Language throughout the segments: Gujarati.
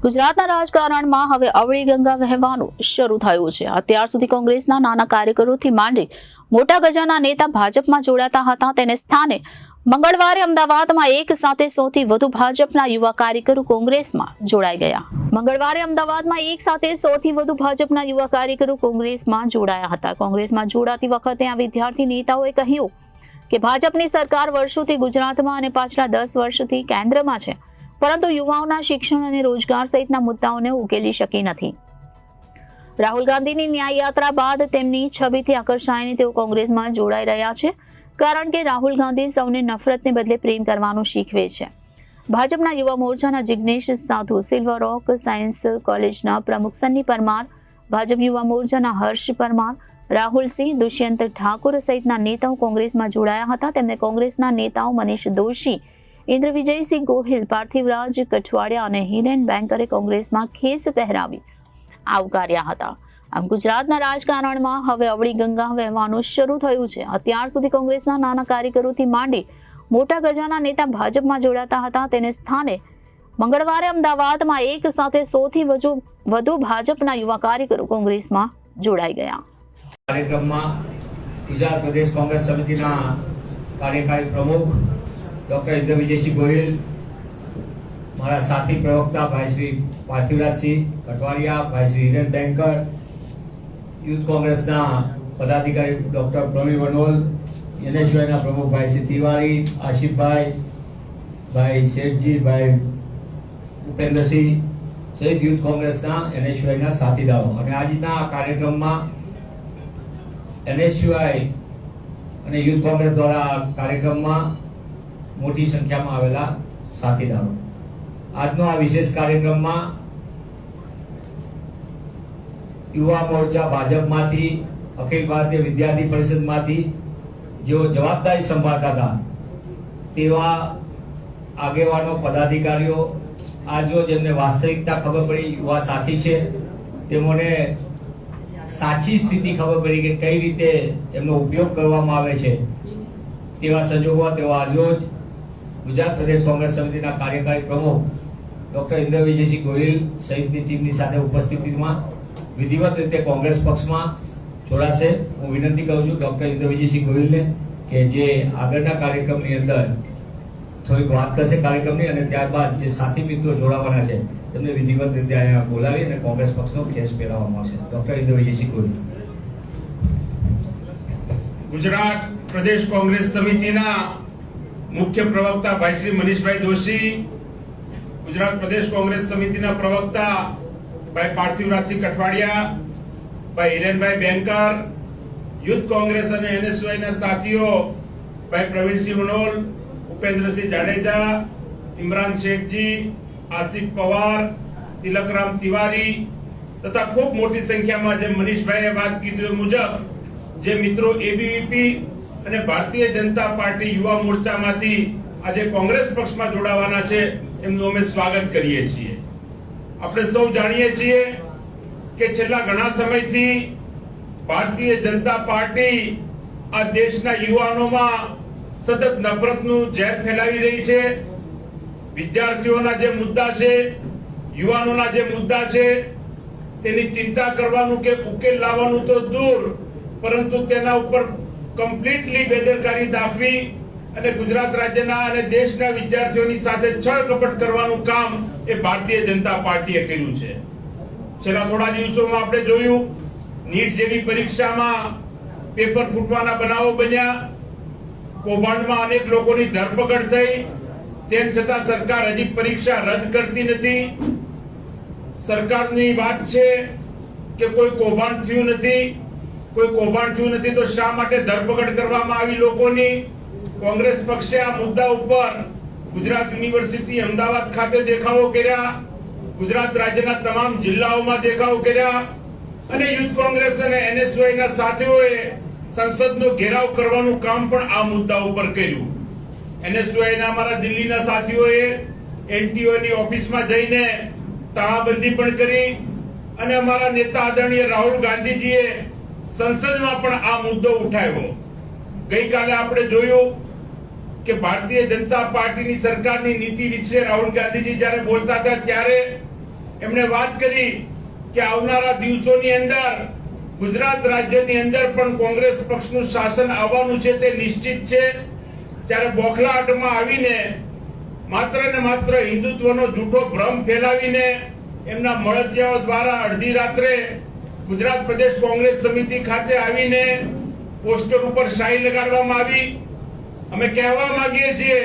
ગુજરાતના રાજકારણમાં હવે અવળી ગંગા વહેવાનું શરૂ થયું છે। અત્યાર સુધી કોંગ્રેસના નાના કાર્યકરોથી માંડી મોટા ગજાના નેતા ભાજપમાં જોડાતા હતા, તેને સ્થાને મંગળવારે અમદાવાદમાં એક સાથે 100 થી વધુ ભાજપના યુવા કાર્યકરો કોંગ્રેસમાં જોડાઈ ગયા। મંગળવારે અમદાવાદમાં એક સાથે 100 થી વધુ ભાજપના યુવા કાર્યકરો કોંગ્રેસમાં જોડાયા હતા। કોંગ્રેસમાં જોડાતી વખતે આ વિદ્યાર્થી નેતાઓએ કહ્યું કે ભાજપની સરકાર વર્ષોથી ગુજરાતમાં અને પાછલા 10 વર્ષથી કેન્દ્રમાં છે, પરંતુ યુવાઓના શિક્ષણ અને રોજગાર સહિતના મુદ્દાઓને ઉકેલી શકી નથી। રાહુલ ગાંધીની ન્યાય યાત્રા બાદ તેમની છબીથી આકર્ષાઈને તેઓ કોંગ્રેસમાં જોડાઈ રહ્યા છે, કારણ કે રાહુલ ગાંધી સૌને નફરતને બદલે પ્રેમ કરવાનું શીખવે છે। ભાજપના યુવા મોરચાના જિગ્નેશ સાધુ, સિલ્વર રોક સાયન્સ કોલેજના પ્રમુખ સન્ની પરમાર, ભાજપ યુવા મોરચાના હર્ષ પરમાર, રાહુલ સિંહ, દુષ્યંત ઠાકુર સહિતના નેતાઓ કોંગ્રેસમાં જોડાયા હતા। તેમને કોંગ્રેસના નેતાઓ મનીષ દોશી, ઇન્દ્ર વિજયસિંહ ગોહિલ, પાર્થિવરાજ કઠવાડિયા અને હિરેન બેંકરે કોંગ્રેસમાં ખેસ પહેરાવી આવકાર્યા હતા। આમ ગુજરાતના રાજકારણમાં હવે અવળી ગંગા વહેવાનું શરૂ થયું છે। અત્યાર સુધી કોંગ્રેસના નાના કાર્યકરોથી માંડી મોટા ગજાના નેતા ભાજપમાં જોડાતા હતા, તેને સ્થાને મંગળવારે અમદાવાદમાં એક સાથે 100 થી વધુ ભાજપના યુવા કાર્યકરો કોંગ્રેસમાં જોડાઈ ગયા। કાર્યક્રમમાં ગુજરાત પ્રદેશ કોંગ્રેસ સમિતિના કાર્યકારી પ્રમુખ ડોક્ટર ઇન્દ્ર વિજયસિંહ ગોહિલ, મારા સાથી પ્રવક્તા ભાઈ શ્રી પાર્થિવરાજસિંહ કટવાડિયા, ભાઈ શ્રી હિરેન બેંકર, યુથ કોંગ્રેસના પદાધિકારી ડોક્ટર પ્રવીણ વનોલ, એનએસયુઆઈના પ્રમુખ ભાઈ શ્રી તિવારી, આશિફભાઈ, ભાઈ શેઠજી, ભાઈ ઉપેન્દ્રસિંહ સહિત યુથ કોંગ્રેસના એનએસયુઆઈના સાથીદારો અને આજના કાર્યક્રમમાં એનએસયુઆઈ અને યુથ કોંગ્રેસ દ્વારા કાર્યક્રમમાં મોટી સંખ્યામાં આવેલા સાથીદારો, આજનો આ વિશેષ કાર્યક્રમમાં યુવા મોરચા ભાજપમાંથી, અખિલ ભારતીય વિદ્યાર્થી પરિષદમાંથી જેઓ જવાબદારી સંભાળતા હતા તેવા આગેવાનો, પદાધિકારીઓ, આજ રોજ એમને વાસ્તવિકતા ખબર પડી, યુવા સાથી છે, તેમને સાચી સ્થિતિ ખબર પડી કે કઈ રીતે એમનો ઉપયોગ કરવામાં આવે છે, તેવા સંજોગોમાં તેઓ આજરોજ ગુજરાત પ્રદેશ કોંગ્રેસ સમિતિના કાર્યકારી પ્રમુખ ડોક્ટર ઇન્દ્ર વિજયસિંહ ગોહિલ સહિતની ટીમની સાથે ઉપસ્થિતિમાં વિધિવત રીતે કોંગ્રેસ પક્ષમાં જોડાશે। હું વિનંતી કરું છું ડોક્ટર ઇન્દ્ર વિજયસિંહ ગોહિલને કે જે આગળના કાર્યક્રમની અંદર થોડીક વાત કરશે કાર્યક્રમની, અને ત્યારબાદ જે સાથી મિત્રો જોડાવાના છે તેમને વિધિવત રીતે અહીંયા બોલાવી અને કોંગ્રેસ પક્ષનો ખેસ પહેરાવવામાં આવશે। ડોક્ટર ઇન્દ્ર વિજયસિંહ ગોહિલ। ગુજરાત પ્રદેશ કોંગ્રેસ સમિતિના મુખ્ય પ્રવક્તા ભાઈ શ્રી મનીષભાઈ દોશી, ગુજરાત પ્રદેશ કોંગ્રેસ સમિતિના પ્રવક્તા ભાઈ પાર્થિવરાજસિંહ કઠવાડિયા, ભાઈ હિરેનભાઈ બેંકર, યુથ કોંગ્રેસ અને એનએસયુઆઈના સાથીઓ ભાઈ પ્રવીણસિંહ વનોલ, ઉપેન્દ્રસિંહ જાડેજા, ઇમરાન શેઠજી, આસિફ પવાર, તિલકરામ તિવારી તથા ખૂબ મોટી સંખ્યામાં જે મનીષભાઈએ વાત કીધું મુજબ જે મિત્રો એબીવીપી અને ભારતીય જનતા પાર્ટી યુવા મોરચામાંથી આજે કોંગ્રેસ પક્ષમાં જોડાવાના છે, એમનું અમે સ્વાગત કરીએ છીએ। આપણે સૌ જાણીએ છીએ કે છેલ્લા ઘણા સમયથી ભારતીય જનતા પાર્ટી આ દેશના યુવાનોમાં સતત નફરતનું ઝેર ફેલાવી રહી છે। વિદ્યાર્થીઓના જે મુદ્દા છે, યુવાનોના જે મુદ્દા છે, તેની ચિંતા કરવાનું કે ઉકેલ લાવવાનું તો દૂર, પરંતુ તેના ઉપર કમ્પ્લીટલી બેદરકારી દાખવી અને ગુજરાત રાજ્યના અને દેશના વિદ્યાર્થીઓની સાથે છળ કપટ કરવાનું કામ એ ભારતીય જનતા પાર્ટીએ કર્યું છે। છેલ્લા થોડા દિવસોમાં આપણે જોયું નીટ જેવી પરીક્ષામાં પેપર ફૂટવાના બનાવો બન્યા, કૌભાંડમાં અનેક લોકોની ધરપકડ થઈ, તેમ છતાં સરકાર હજી પરીક્ષા રદ કરતી નથી। સરકારની વાત છે કે કોઈ કૌભાંડ થયું નથી, કોઈ કૌભાંડ થયું નથી તો શા માટે ધરપકડ કરવામાં આવી લોકોની? કોંગ્રેસ પક્ષે આ મુદ્દા ઉપર ગુજરાત યુનિવર્સિટી અમદાવાદ ખાતે દેખાવો કર્યા, ગુજરાત રાજ્યના તમામ જિલ્લાઓમાં દેખાવો કર્યા અને યુથ કોંગ્રેસ અને એનએસયુઆઈના સાથીઓએ સંસદનો ઘેરાવ કરવાનું કામ પણ આ મુદ્દા ઉપર કર્યું। એનએસયુઆઈના અમારા દિલ્હીના સાથીઓએ એનટીઓની ઓફિસમાં જઈને તાળાબંધી પણ કરી અને અમારા નેતા આદરણીય રાહુલ ગાંધીજીએ સંસદમાં પણ આ મુદ્દો ઉઠાવ્યો। ગઈકાલે આપણે જોયું કે ભારતીય જનતા પાર્ટીની સરકારની નીતિ વિશે રાહુલ ગાંધીજી જ્યારે બોલતા હતા ત્યારે એમણે વાત કરી કે આવનારા દિવસોની અંદર ગુજરાત રાજ્યની અંદર પણ કોંગ્રેસ પક્ષનું શાસન આવવાનું છે તે નિશ્ચિત છે. ત્યારે બોખલાહાટમાં આવીને માત્ર ને માત્ર હિન્દુત્વનો જૂઠો ભ્રમ ફેલાવીને એમના મળતિયાઓ દ્વારા અડધી રાત્રે ગુજરાત પ્રદેશ કોંગ્રેસ સમિતિ ખાતે આવીને પોસ્ટર ઉપર શાહી લગાડવામાં આવી. અમે કહેવા માંગીએ છીએ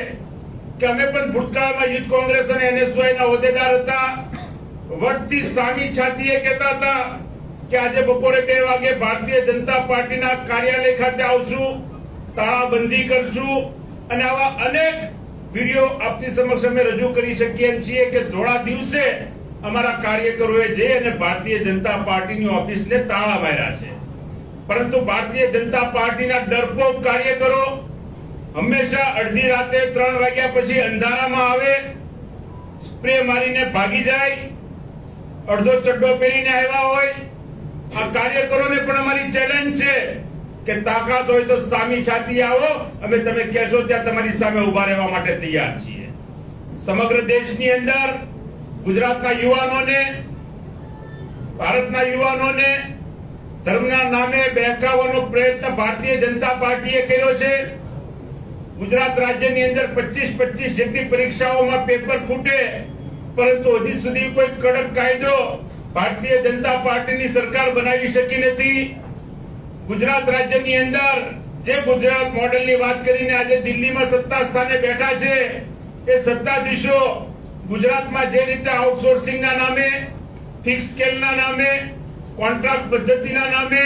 કે અમે પણ ભૂતકાળમાં યુથ કોંગ્રેસ અને NSY ના હોદ્દેદાર હતા. વટથી સામી છાતીએ કહેતા હતા કે આજે બપોરે 2 વાગે ભારતીય જનતા પાર્ટીના કાર્યાલય ખાતે આવશું, તાળાબંધી કરશું અને આવા અનેક વિડીયો આપની સમક્ષ અમે રજૂ કરી શકીએ છીએ કે ધોળા દિવસે અમારા કાર્યકરોએ જઈ અને ભારતીય જનતા પાર્ટીની ઓફિસને તાળા માર્યા છે. પરંતુ ભારતીય જનતા પાર્ટીના ડરપોક કાર્યકરો હંમેશા અડધી રાતે 3 વાગ્યા પછી અંધારામાં આવે, સ્પ્રે મારીને ભાગી જાય, અડધો ચડ્ડો પહેરીને આવ્યા હોય. આ કાર્યકરોને પણ અમારી ચેલેન્જ છે કે તાકાત હોય તો સામી છાતી આવો, અમે તમે કહેશો ત્યાં તમારી સામે ઉભા રહેવા માટે તૈયાર છીએ. સમગ્ર દેશની અંદર ગુજરાતના યુવાનોને, ભારતના યુવાનોને ધર્મના નામે બહેકાવવાનો પ્રયત્ન ભારતીય જનતા પાર્ટીએ કર્યો છે. ગુજરાત રાજ્યની અંદર 25 જેટલી પરીક્ષાઓમાં પેપર ફૂટે, પરંતુ હજી સુધી કોઈ કડક કાયદો ભારતીય જનતા પાર્ટીની સરકાર બનાવી શકી નથી. ગુજરાત રાજ્યની અંદર જે ગુજરાત મોડેલની વાત કરીને આજે દિલ્હીમાં સત્તા સ્થાને બેઠા છે, એ સત્તાધીશો ગુજરાતમાં જે રીતે આઉટસોર્સિંગના નામે, ફિક્સ સ્કેલના નામે, કોન્ટ્રાક્ટ પદ્ધતિના નામે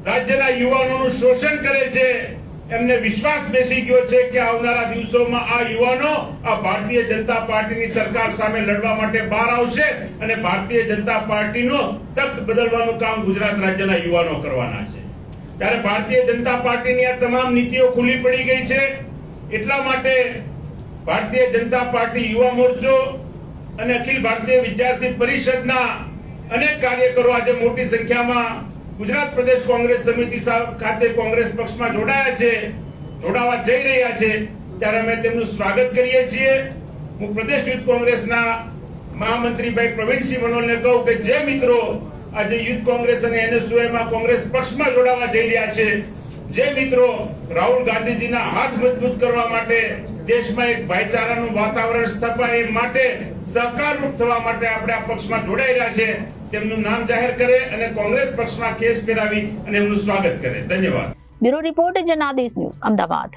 રાજ્યના યુવાનોનું શોષણ કરે છે, એમને વિશ્વાસ બેસી ગયો છે કે આવનારા દિવસોમાં આ યુવાનો આ ભારતીય જનતા પાર્ટીની સરકાર સામે લડવા માટે બહાર આવશે અને ભારતીય જનતા પાર્ટીનો તખ્ત બદલવાનું કામ ગુજરાત રાજ્યના યુવાનો કરવાના છે. ત્યારે ભારતીય જનતા પાર્ટીની આ તમામ નીતિઓ ખુલ્લી પડી ગઈ છે. એટલા માટે ભારતીય જનતા પાર્ટી યુવા મોરચો અને અખિલ ભારતીય વિદ્યાર્થી પરિષદના અનેક કાર્યકરો આજે મોટી સંખ્યામાં ગુજરાત પ્રદેશ કોંગ્રેસ સમિતિ ખાતે કોંગ્રેસ પક્ષમાં જોડાયા છે, જોડાવા જઈ રહ્યા છે. ત્યારે અમે તેમનું સ્વાગત કરીએ છીએ. હું પ્રદેશ યુથ કોંગ્રેસના મહામંત્રી ભાઈ પ્રવીણસિંહ વનોલને કહું કે જે મિત્રો આજે યુથ કોંગ્રેસ અને NSY માં કોંગ્રેસ પક્ષમાં જોડાવા જઈ રહ્યા છે, જે મિત્રો રાહુલ ગાંધીજીના હાથ મજબૂત કરવા માટે, દેશમાં એક ભાઈચારાનું વાતાવરણ સ્થપાય એ માટે, સહકારરૂપ થવા માટે આપણે આ પક્ષમાં જોડાઈ રહ્યા છે, તેમનું નામ જાહેર કરે અને કોંગ્રેસ પક્ષમાં કેસ પહેરાવી અને એમનું સ્વાગત કરે. ધન્યવાદ. Bureau report Janadesh news, Ahmedabad.